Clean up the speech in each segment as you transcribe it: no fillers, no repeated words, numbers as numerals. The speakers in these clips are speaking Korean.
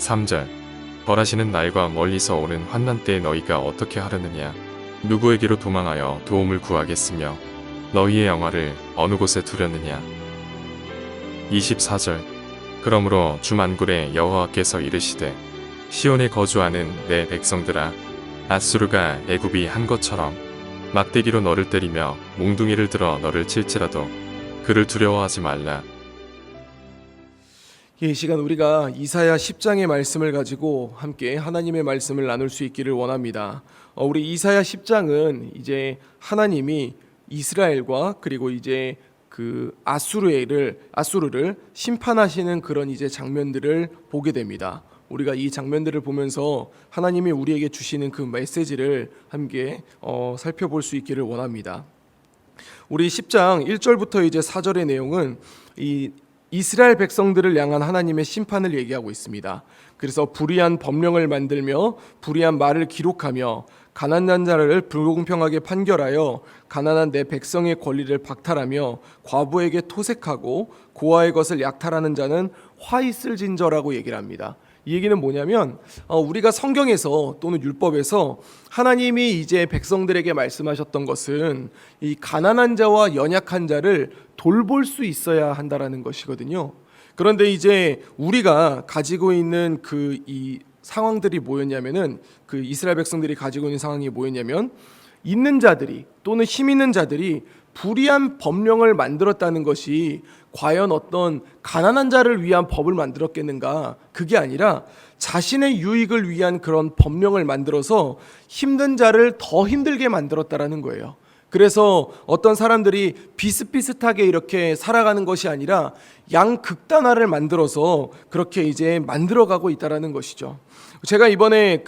3절 벌하시는 날과 멀리서 오는 환난 때에 너희가 어떻게 하려느냐 누구에게로 도망하여 도움을 구하겠으며 너희의 영화를 어느 곳에 두려느냐 24절 그러므로 주 만군의 여호와께서 이르시되 시온에 거주하는 내 백성들아 앗수르가 애굽이 한 것처럼 막대기로 너를 때리며 몽둥이를 들어 너를 칠지라도 그를 두려워하지 말라. 이 시간 우리가 이사야 10장의 말씀을 가지고 함께 하나님의 말씀을 나눌 수 있기를 원합니다. 우리 이사야 10장은 이제 하나님이 이스라엘과 그리고 이제 그 아수르를 심판하시는 그런 이제 장면들을 보게 됩니다. 우리가 이 장면들을 보면서 하나님이 우리에게 주시는 그 메시지를 함께 살펴볼 수 있기를 원합니다. 우리 10장 1절부터 이제 4절의 내용은 이 이스라엘 백성들을 향한 하나님의 심판을 얘기하고 있습니다. 그래서 불의한 법령을 만들며 불의한 말을 기록하며 가난한 자를 불공평하게 판결하여 가난한 내 백성의 권리를 박탈하며 과부에게 토색하고 고아의 것을 약탈하는 자는 화 있을 진저라고 얘기를 합니다. 이 얘기는 뭐냐면 우리가 성경에서 또는 율법에서 하나님이 이제 백성들에게 말씀하셨던 것은 이 가난한 자와 연약한 자를 돌볼 수 있어야 한다라는 것이거든요. 그런데 이제 우리가 가지고 있는 이 상황들이 뭐였냐면은 그 이스라엘 백성들이 가지고 있는 상황이 뭐였냐면 있는 자들이 또는 힘 있는 자들이 불의한 법령을 만들었다는 것이 과연 어떤 가난한 자를 위한 법을 만들었겠는가? 그게 아니라 자신의 유익을 위한 그런 법령을 만들어서 힘든 자를 더 힘들게 만들었다라는 거예요. 그래서 어떤 사람들이 비슷비슷하게 이렇게 살아가는 것이 아니라 양극단화를 만들어서 그렇게 이제 만들어가고 있다라는 것이죠. 제가 이번에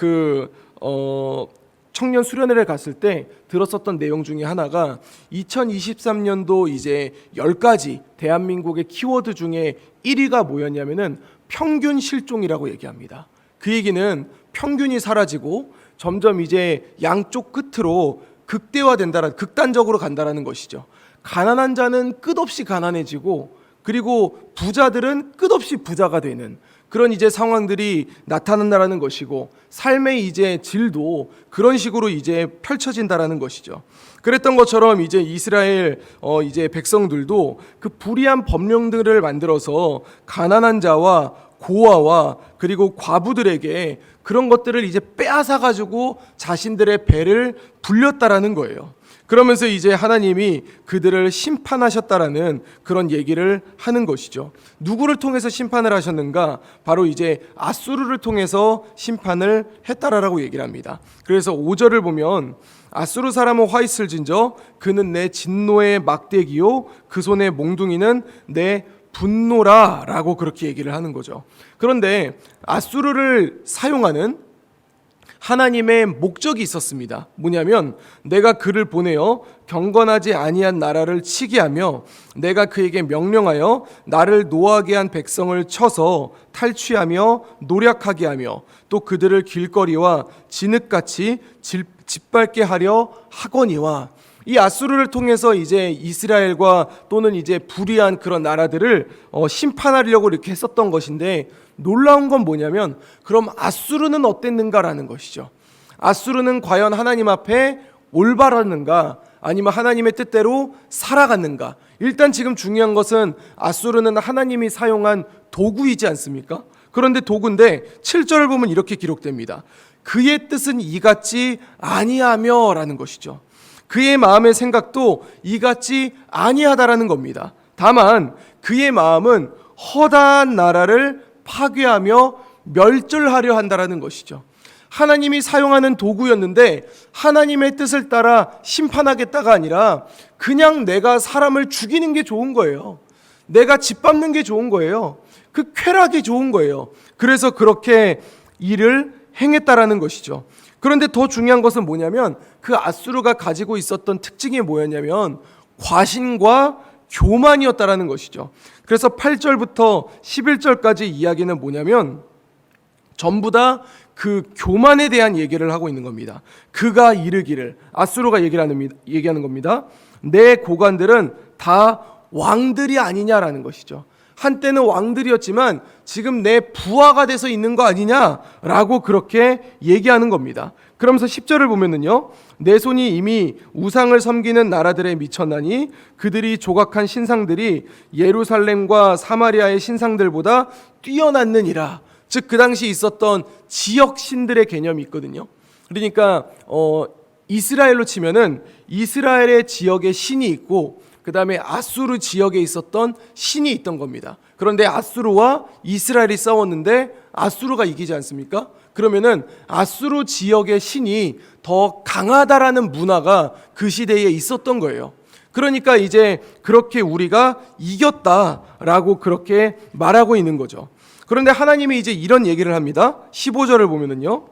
청년 수련회를 갔을 때 들었었던 내용 중에 하나가 2023년도 이제 10가지 대한민국의 키워드 중에 1위가 뭐였냐면은 평균 실종이라고 얘기합니다. 그 얘기는 평균이 사라지고 점점 이제 양쪽 끝으로 극단적으로 간다라는 것이죠. 가난한 자는 끝없이 가난해지고 그리고 부자들은 끝없이 부자가 되는 그런 이제 상황들이 나타난다라는 것이고 삶의 이제 질도 그런 식으로 이제 펼쳐진다라는 것이죠. 그랬던 것처럼 이제 이스라엘 이제 백성들도 그 불의한 법령들을 만들어서 가난한 자와 고아와 그리고 과부들에게 그런 것들을 이제 빼앗아 가지고 자신들의 배를 불렸다라는 거예요. 그러면서 이제 하나님이 그들을 심판하셨다라는 그런 얘기를 하는 것이죠. 누구를 통해서 심판을 하셨는가? 바로 이제 아수르를 통해서 심판을 했다라고 얘기를 합니다. 그래서 5절을 보면 아수르 사람은 화 있을진저 그는 내 진노의 막대기요 그 손의 몽둥이는 내 분노라라고 그렇게 얘기를 하는 거죠. 그런데 아수르를 사용하는 하나님의 목적이 있었습니다. 뭐냐면 내가 그를 보내어 경건하지 아니한 나라를 치게 하며 내가 그에게 명령하여 나를 노하게 한 백성을 쳐서 탈취하며 노략하게 하며 또 그들을 길거리와 진흙같이 짓밟게 하려 하거니와 이 아수르를 통해서 이제 이스라엘과 또는 이제 불의한 그런 나라들을 심판하려고 이렇게 했었던 것인데 놀라운 건 뭐냐면 그럼 아수르는 어땠는가라는 것이죠. 아수르는 과연 하나님 앞에 올바랐는가 아니면 하나님의 뜻대로 살아갔는가. 일단 지금 중요한 것은 아수르는 하나님이 사용한 도구이지 않습니까? 그런데 도구인데 7절을 보면 이렇게 기록됩니다. 그의 뜻은 이같지 아니하며 라는 것이죠. 그의 마음의 생각도 이같지 아니하다라는 겁니다. 다만 그의 마음은 허다한 나라를 파괴하며 멸절하려 한다라는 것이죠. 하나님이 사용하는 도구였는데 하나님의 뜻을 따라 심판하겠다가 아니라 그냥 내가 사람을 죽이는 게 좋은 거예요. 내가 짓밟는 게 좋은 거예요. 그 쾌락이 좋은 거예요. 그래서 그렇게 일을 행했다라는 것이죠. 그런데 더 중요한 것은 뭐냐면 그 아수르가 가지고 있었던 특징이 뭐였냐면 과신과 교만이었다라는 것이죠. 그래서 8절부터 11절까지 이야기는 뭐냐면 전부 다 그 교만에 대한 얘기를 하고 있는 겁니다. 그가 이르기를 아수르가 얘기하는 겁니다. 내 고관들은 다 왕들이 아니냐라는 것이죠. 한때는 왕들이었지만 지금 내 부하가 돼서 있는 거 아니냐라고 그렇게 얘기하는 겁니다. 그러면서 10절을 보면은요, 내 손이 이미 우상을 섬기는 나라들에 미쳤나니 그들이 조각한 신상들이 예루살렘과 사마리아의 신상들보다 뛰어났느니라. 즉 그 당시 있었던 지역 신들의 개념이 있거든요. 그러니까 이스라엘로 치면은 이스라엘의 지역에 신이 있고 그 다음에 아수르 지역에 있었던 신이 있던 겁니다. 그런데 아수르와 이스라엘이 싸웠는데 아수르가 이기지 않습니까? 그러면은 아수르 지역의 신이 더 강하다라는 문화가 그 시대에 있었던 거예요. 그러니까 이제 그렇게 우리가 이겼다라고 그렇게 말하고 있는 거죠. 그런데 하나님이 이제 이런 얘기를 합니다. 15절을 보면은요,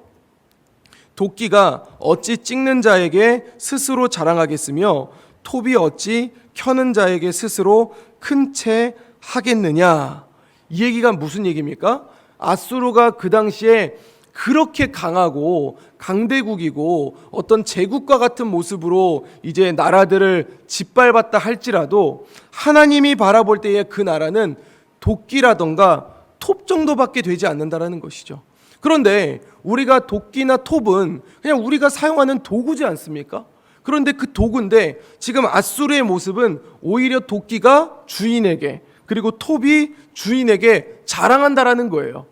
도끼가 어찌 찍는 자에게 스스로 자랑하겠으며 톱이 어찌 켜는 자에게 스스로 큰 채 하겠느냐. 이 얘기가 무슨 얘기입니까? 아수르가 그 당시에 그렇게 강하고 강대국이고 어떤 제국과 같은 모습으로 이제 나라들을 짓밟았다 할지라도 하나님이 바라볼 때의 그 나라는 도끼라던가 톱 정도밖에 되지 않는다라는 것이죠. 그런데 우리가 도끼나 톱은 그냥 우리가 사용하는 도구지 않습니까? 그런데 그 도구인데 지금 아수르의 모습은 오히려 도끼가 주인에게 그리고 톱이 주인에게 자랑한다라는 거예요.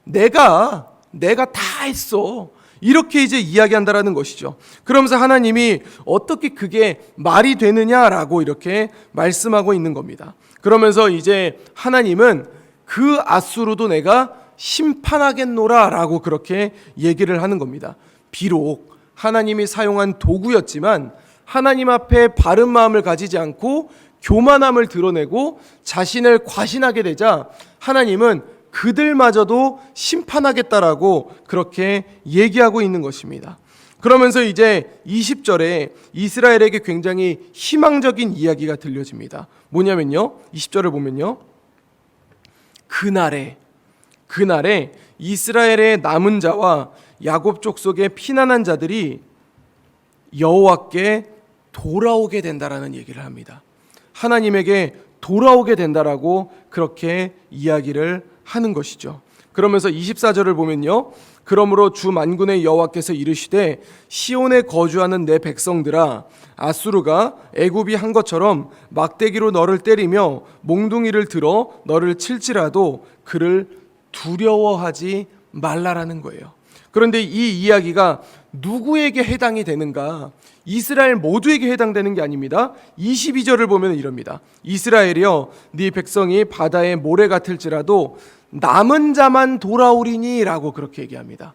내가 다 했어. 이렇게 이제 이야기한다라는 것이죠. 그러면서 하나님이 어떻게 그게 말이 되느냐라고 이렇게 말씀하고 있는 겁니다. 그러면서 이제 하나님은 그 아수르도 내가 심판하겠노라라고 그렇게 얘기를 하는 겁니다. 비록 하나님이 사용한 도구였지만 하나님 앞에 바른 마음을 가지지 않고 교만함을 드러내고 자신을 과신하게 되자 하나님은 그들마저도 심판하겠다라고 그렇게 얘기하고 있는 것입니다. 그러면서 이제 20절에 이스라엘에게 굉장히 희망적인 이야기가 들려집니다. 뭐냐면요, 20절을 보면요, 그날에 이스라엘의 남은 자와 야곱 족속의 피난한 자들이 여호와께 돌아오게 된다라는 얘기를 합니다. 하나님에게 돌아오게 된다라고 그렇게 이야기를 하는 것이죠. 그러면서 24절을 보면요, 그러므로 주 만군의 여호와께서 이르시되 시온에 거주하는 내 백성들아, 아수르가 애굽이 한 것처럼 막대기로 너를 때리며 몽둥이를 들어 너를 칠지라도 그를 두려워하지 말라라는 거예요. 그런데 이 이야기가 누구에게 해당이 되는가? 이스라엘 모두에게 해당되는 게 아닙니다. 22절을 보면 이럽니다. 이스라엘이여, 네 백성이 바다의 모래 같을지라도 남은 자만 돌아오리니 라고 그렇게 얘기합니다.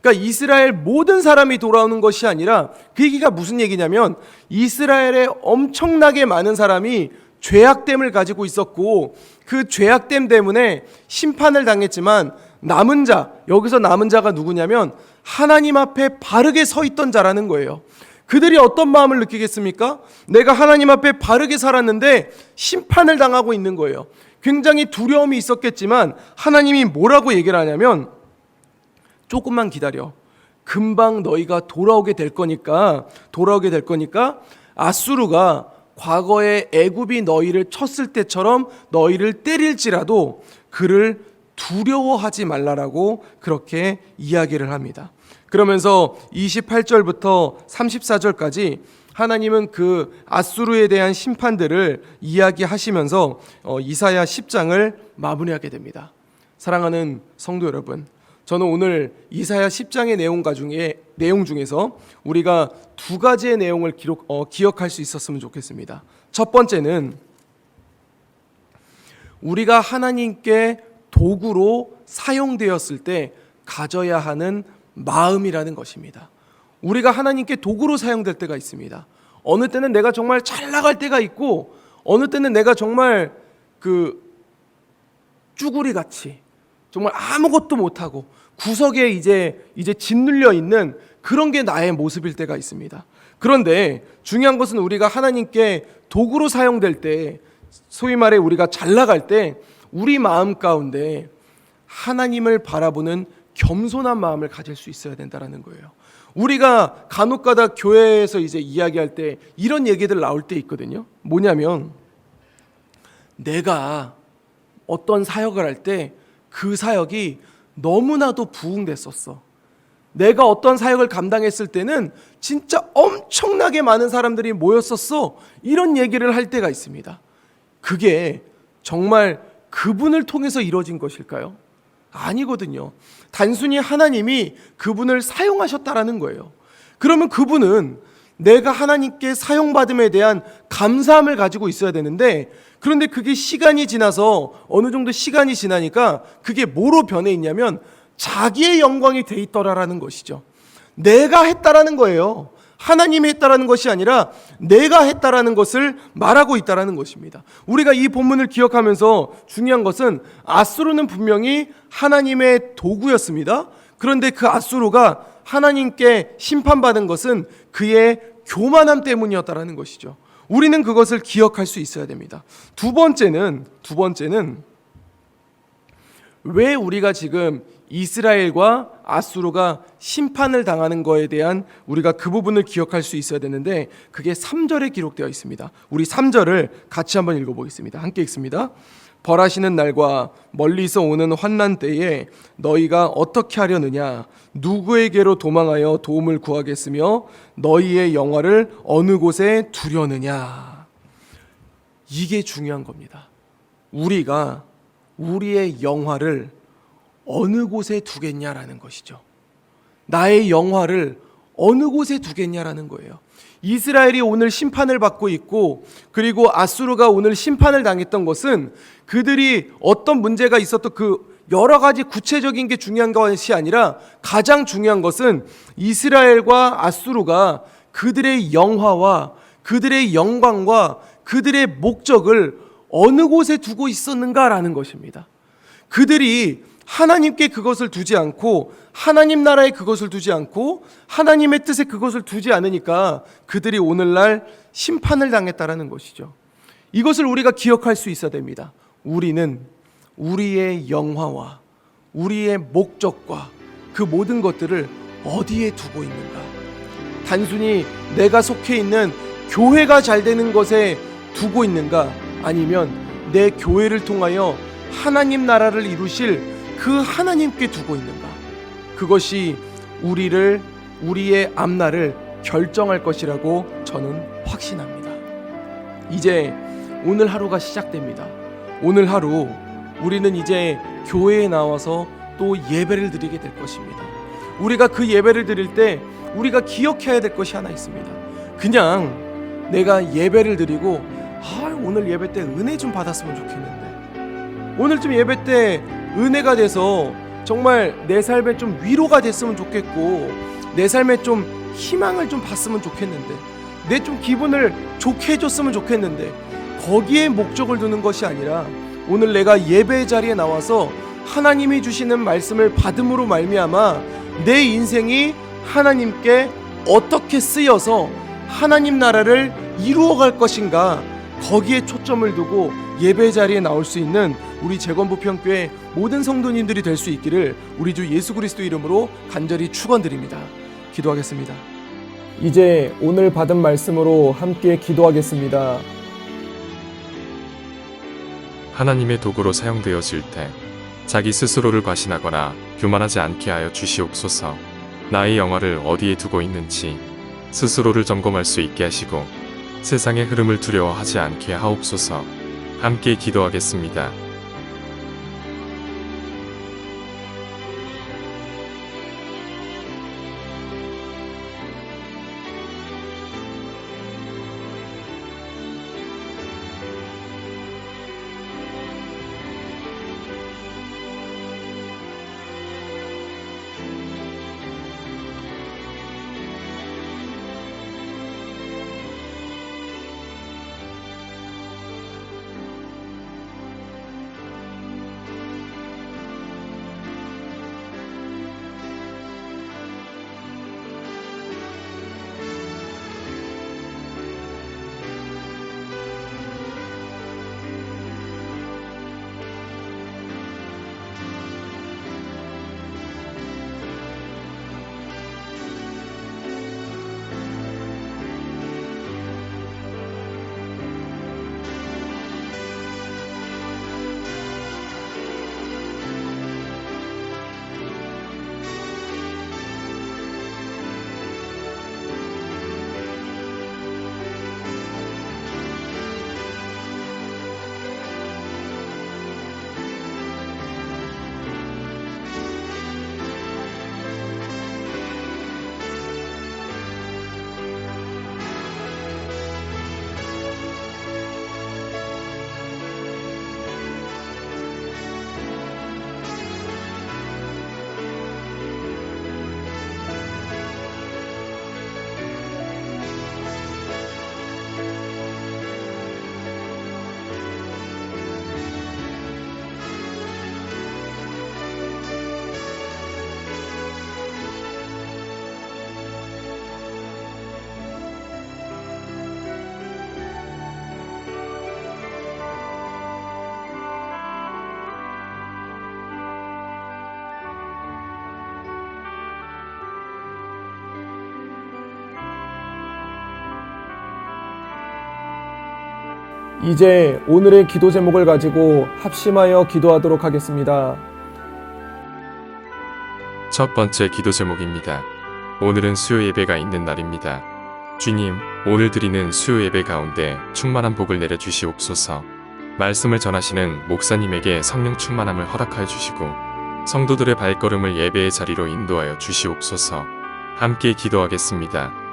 그러니까 이스라엘 모든 사람이 돌아오는 것이 아니라 그 얘기가 무슨 얘기냐면 이스라엘에 엄청나게 많은 사람이 죄악됨을 가지고 있었고 그 죄악됨 때문에 심판을 당했지만 남은 자, 여기서 남은 자가 누구냐면 하나님 앞에 바르게 서 있던 자라는 거예요. 그들이 어떤 마음을 느끼겠습니까? 내가 하나님 앞에 바르게 살았는데 심판을 당하고 있는 거예요. 굉장히 두려움이 있었겠지만 하나님이 뭐라고 얘기를 하냐면 조금만 기다려. 금방 너희가 돌아오게 될 거니까 아수르가 과거에 애굽이 너희를 쳤을 때처럼 너희를 때릴지라도 그를 두려워하지 말라라고 그렇게 이야기를 합니다. 그러면서 28절부터 34절까지 하나님은 그 아수르에 대한 심판들을 이야기하시면서 이사야 10장을 마무리하게 됩니다. 사랑하는 성도 여러분, 저는 오늘 이사야 10장의 내용 중에서 우리가 두 가지의 내용을 기억할 수 있었으면 좋겠습니다. 첫 번째는 우리가 하나님께 도구로 사용되었을 때 가져야 하는 마음이라는 것입니다. 우리가 하나님께 도구로 사용될 때가 있습니다. 어느 때는 내가 정말 잘 나갈 때가 있고 어느 때는 내가 정말 그 쭈구리 같이 정말 아무것도 못하고 구석에 이제 짓눌려 있는 그런 게 나의 모습일 때가 있습니다. 그런데 중요한 것은 우리가 하나님께 도구로 사용될 때, 소위 말해 우리가 잘 나갈 때 우리 마음 가운데 하나님을 바라보는 겸손한 마음을 가질 수 있어야 된다는 거예요. 우리가 간혹가다 교회에서 이제 이야기할 때 이런 얘기들 나올 때 있거든요. 뭐냐면 내가 어떤 사역을 할 때 그 사역이 너무나도 부흥됐었어. 내가 어떤 사역을 감당했을 때는 진짜 엄청나게 많은 사람들이 모였었어. 이런 얘기를 할 때가 있습니다. 그게 정말 그분을 통해서 이루어진 것일까요? 아니거든요. 단순히 하나님이 그분을 사용하셨다라는 거예요. 그러면 그분은 내가 하나님께 사용받음에 대한 감사함을 가지고 있어야 되는데, 그런데 그게 시간이 지나서 어느 정도 시간이 지나니까 그게 뭐로 변해 있냐면 자기의 영광이 돼 있더라라는 것이죠. 내가 했다라는 거예요. 하나님이 했다라는 것이 아니라 내가 했다라는 것을 말하고 있다라는 것입니다. 우리가 이 본문을 기억하면서 중요한 것은 아수르는 분명히 하나님의 도구였습니다. 그런데 그 아수르가 하나님께 심판받은 것은 그의 교만함 때문이었다라는 것이죠. 우리는 그것을 기억할 수 있어야 됩니다. 두 번째는 왜 우리가 지금 이스라엘과 아수르가 심판을 당하는 거에 대한 우리가 그 부분을 기억할 수 있어야 되는데, 그게 3절에 기록되어 있습니다. 우리 3절을 같이 한번 읽어보겠습니다. 함께 읽습니다. 벌하시는 날과 멀리서 오는 환난 때에 너희가 어떻게 하려느냐? 누구에게로 도망하여 도움을 구하겠으며 너희의 영화를 어느 곳에 두려느냐? 이게 중요한 겁니다. 우리가 우리의 영화를 어느 곳에 두겠냐라는 것이죠. 나의 영화를 어느 곳에 두겠냐라는 거예요. 이스라엘이 오늘 심판을 받고 있고, 그리고 아수르가 오늘 심판을 당했던 것은 그들이 어떤 문제가 있었던 그 여러 가지 구체적인 게 중요한 것이 아니라, 가장 중요한 것은 이스라엘과 아수르가 그들의 영화와 그들의 영광과 그들의 목적을 어느 곳에 두고 있었는가라는 것입니다. 그들이 하나님께 그것을 두지 않고, 하나님 나라에 그것을 두지 않고, 하나님의 뜻에 그것을 두지 않으니까 그들이 오늘날 심판을 당했다라는 것이죠. 이것을 우리가 기억할 수 있어야 됩니다. 우리는 우리의 영화와 우리의 목적과 그 모든 것들을 어디에 두고 있는가? 단순히 내가 속해 있는 교회가 잘 되는 것에 두고 있는가? 아니면 내 교회를 통하여 하나님 나라를 이루실 그 하나님께 두고 있는가? 그것이 우리의 앞날을 결정할 것이라고 저는 확신합니다. 이제 오늘 하루가 시작됩니다. 오늘 하루 우리는 이제 교회에 나와서 또 예배를 드리게 될 것입니다. 우리가 그 예배를 드릴 때 우리가 기억해야 될 것이 하나 있습니다. 그냥 내가 예배를 드리고 오늘 예배 때 은혜 좀 받았으면 좋겠는데, 오늘 좀 예배 때 은혜가 돼서 정말 내 삶에 좀 위로가 됐으면 좋겠고, 내 삶에 좀 희망을 좀 봤으면 좋겠는데, 내 좀 기분을 좋게 해줬으면 좋겠는데, 거기에 목적을 두는 것이 아니라 오늘 내가 예배 자리에 나와서 하나님이 주시는 말씀을 받음으로 말미암아 내 인생이 하나님께 어떻게 쓰여서 하나님 나라를 이루어갈 것인가, 거기에 초점을 두고 예배 자리에 나올 수 있는 우리 재건부평교회 모든 성도님들이 될 수 있기를 우리 주 예수 그리스도 이름으로 간절히 축원드립니다. 기도하겠습니다. 이제 오늘 받은 말씀으로 함께 기도하겠습니다. 하나님의 도구로 사용되어질 때 자기 스스로를 과신하거나 교만하지 않게 하여 주시옵소서. 나의 영화를 어디에 두고 있는지 스스로를 점검할 수 있게 하시고 세상의 흐름을 두려워하지 않게 하옵소서. 함께 기도하겠습니다. 이제 오늘의 기도 제목을 가지고 합심하여 기도하도록 하겠습니다. 첫 번째 기도 제목입니다. 오늘은 수요 예배가 있는 날입니다. 주님, 오늘 드리는 수요 예배 가운데 충만한 복을 내려 주시옵소서. 말씀을 전하시는 목사님에게 성령 충만함을 허락하여 주시고 성도들의 발걸음을 예배의 자리로 인도하여 주시옵소서. 함께 기도하겠습니다.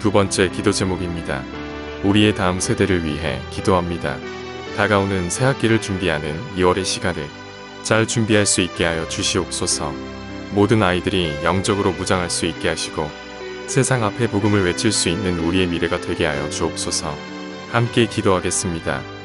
두 번째 기도 제목입니다. 우리의 다음 세대를 위해 기도합니다. 다가오는 새학기를 준비하는 2월의 시간을 잘 준비할 수 있게 하여 주시옵소서. 모든 아이들이 영적으로 무장할 수 있게 하시고 세상 앞에 복음을 외칠 수 있는 우리의 미래가 되게 하여 주옵소서. 함께 기도하겠습니다.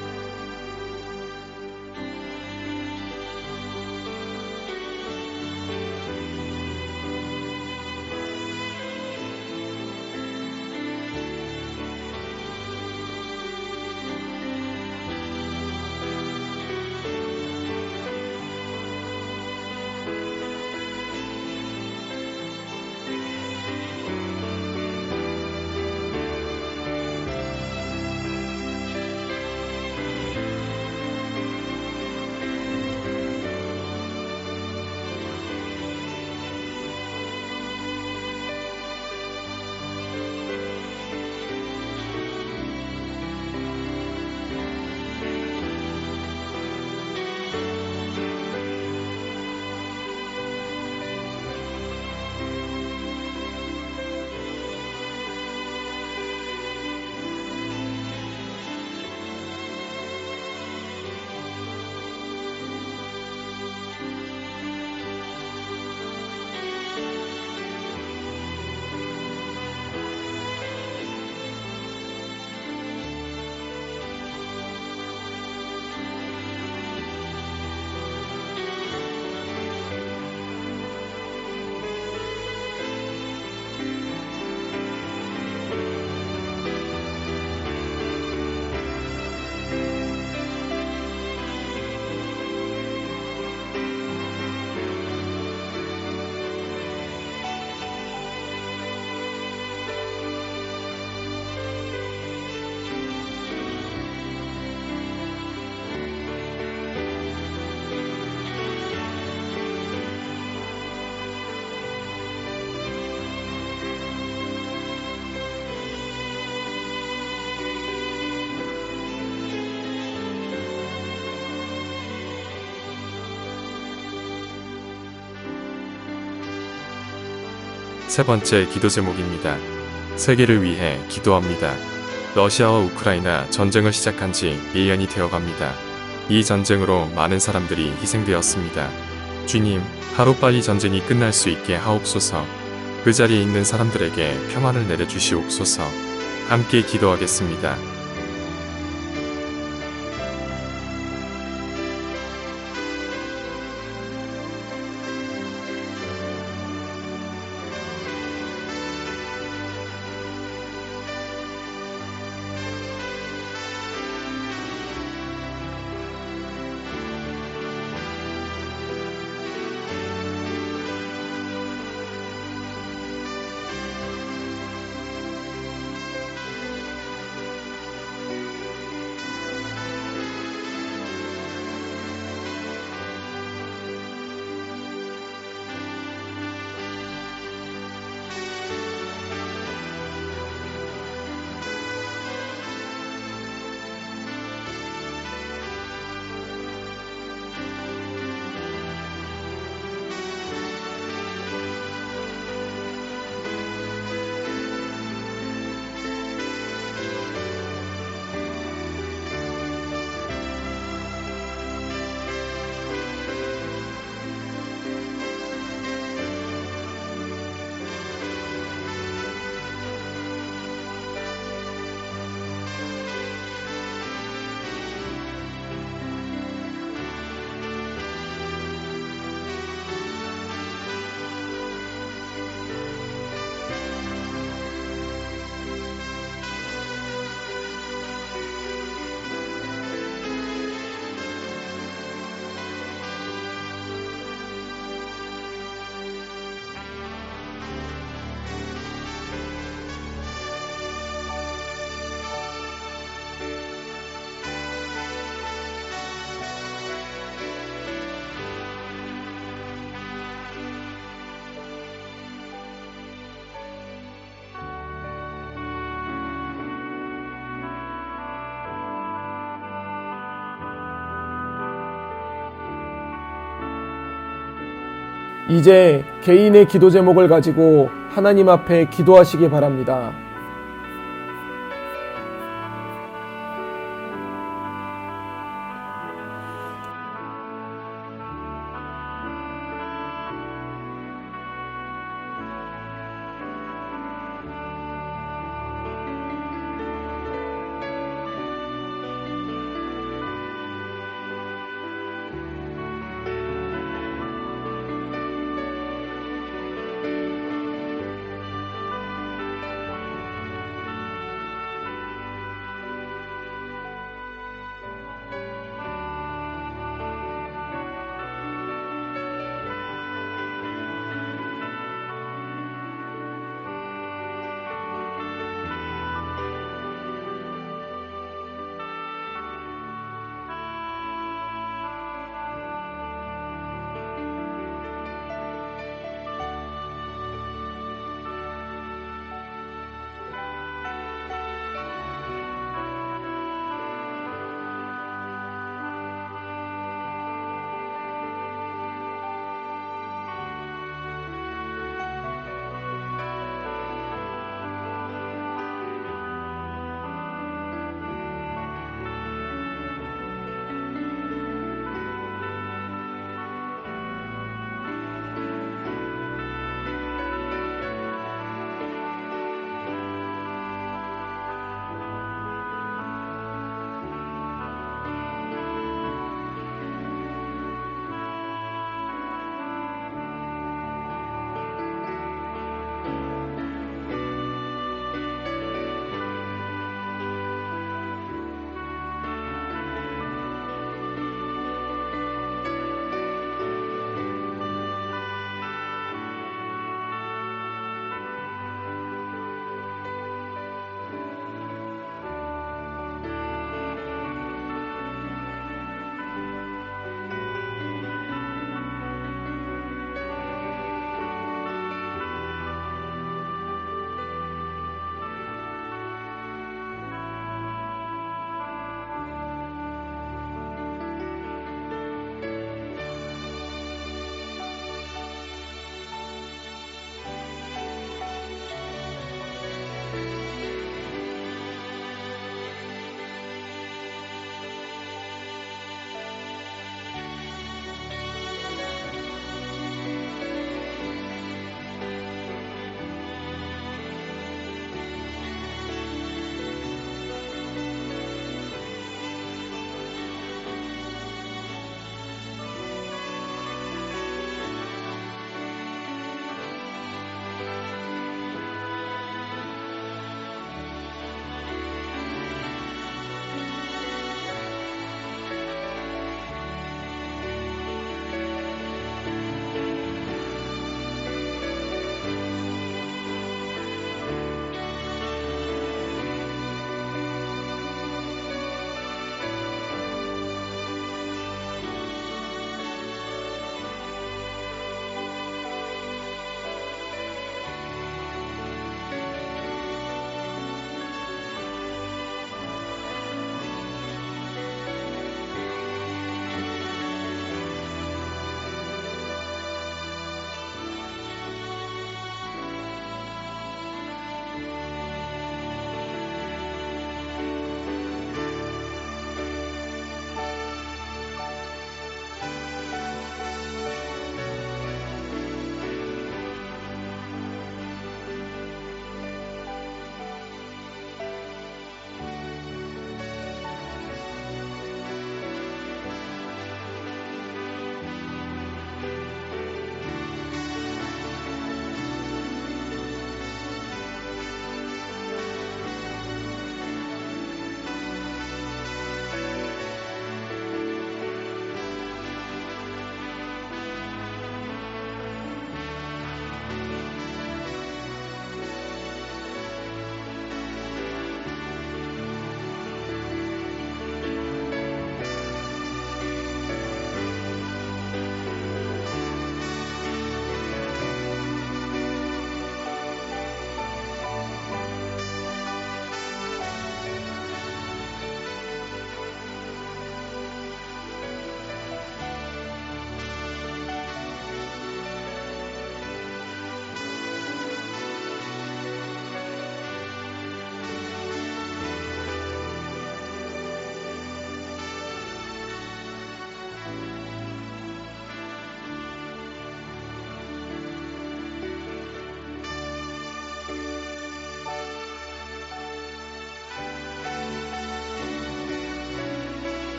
세 번째 기도 제목입니다. 세계를 위해 기도합니다. 러시아와 우크라이나 전쟁을 시작한 지 1년이 되어갑니다. 이 전쟁으로 많은 사람들이 희생되었습니다. 주님, 하루빨리 전쟁이 끝날 수 있게 하옵소서. 그 자리에 있는 사람들에게 평안을 내려주시옵소서. 함께 기도하겠습니다. 이제 개인의 기도 제목을 가지고 하나님 앞에 기도하시기 바랍니다.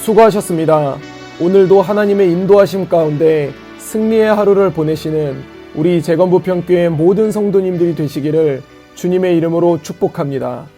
수고하셨습니다. 오늘도 하나님의 인도하심 가운데 승리의 하루를 보내시는 우리 재건부평교회 모든 성도님들이 되시기를 주님의 이름으로 축복합니다.